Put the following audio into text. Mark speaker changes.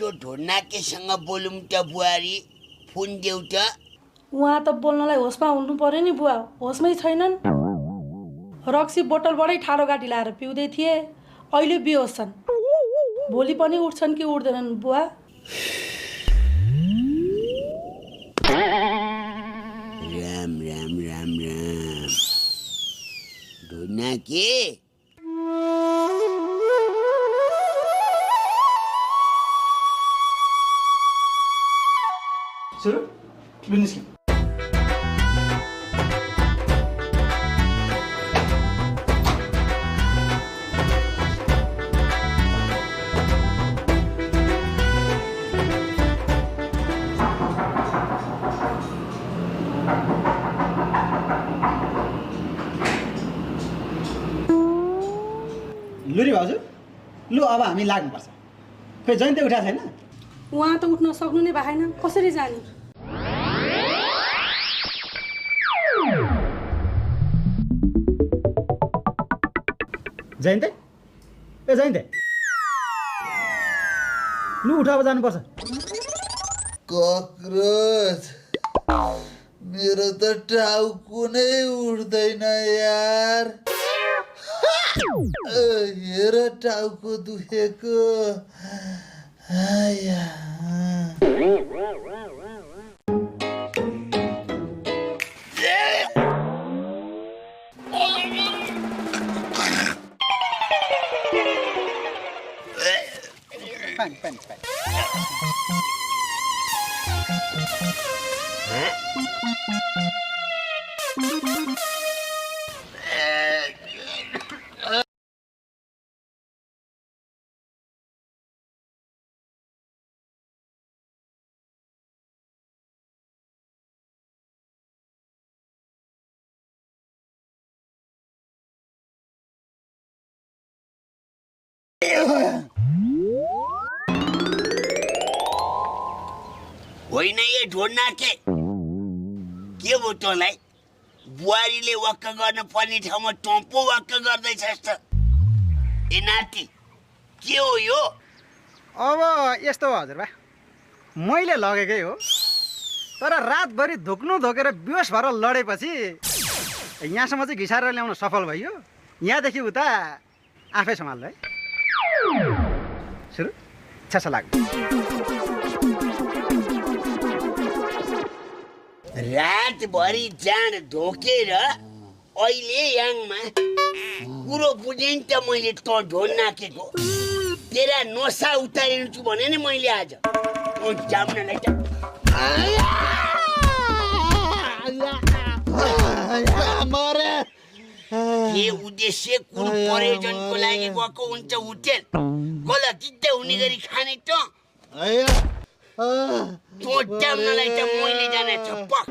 Speaker 1: त्यो ढोड्नाकेसँग बोलौँ त बुहारी फोन देऊ त
Speaker 2: उहाँ त बोल्नलाई होसमा हुनु पर्यो नि बुवा होसमै छैनन् रक्सी बोतलबाटै ठाडो गाडी लाएर पिउँदै थिए अहिले बेहोस छन् भोलि पनि उठ्छन् कि उठ्दैनन् बुवा
Speaker 1: राम राम राम राम ढोड्नाके
Speaker 3: सुरु लुनिस्की लुरी भाउजू लु अब हामी लाग्नुपर्छ खोइ जयन्ती उठाएको छैन
Speaker 2: उहाँ त उठ्न सक्नु नै भएन कसरी जाने
Speaker 3: जयन्ती ए जयन्ती लु उठ अब जानुपर्छ
Speaker 4: कक्रोच मेरो त टाउको नै उठ्दैन यार हेर टाउको दुखेको आया
Speaker 3: पानी
Speaker 1: होइन यो ढोड्नाके के भयो तँलाई बुहारीले वाक्क गर्न पर्ने ठाउँमा तँ पो वाक्क गर्दैछस् त ए नाति के हो यो
Speaker 3: अब यस्तो हो हजुरबा मैले लगेकै हो तर रातभरि धोकेर बेहोस भएर लडेपछि यहाँसम्म चाहिँ घिसारेर ल्याउन सफल भयो यहाँदेखि उता आफै सम्हाल्नु है सुरु छ्यासा लाग्नु
Speaker 1: रातभरि जाँड धोकेर अहिले याङमा कुरो बुझेँ नि त मैले तँ ढोड्नाकेको तेरा नसा उतारिनु छु भने नि मैले आज तँ जाम्नलाई त के उद्देश्य कुन प्रयोजनको लागि गएको हुन्छ होटेल कसलाई जित्दै हुने गरी खाने त तँ जाम्नलाई त मैले जाने छ पक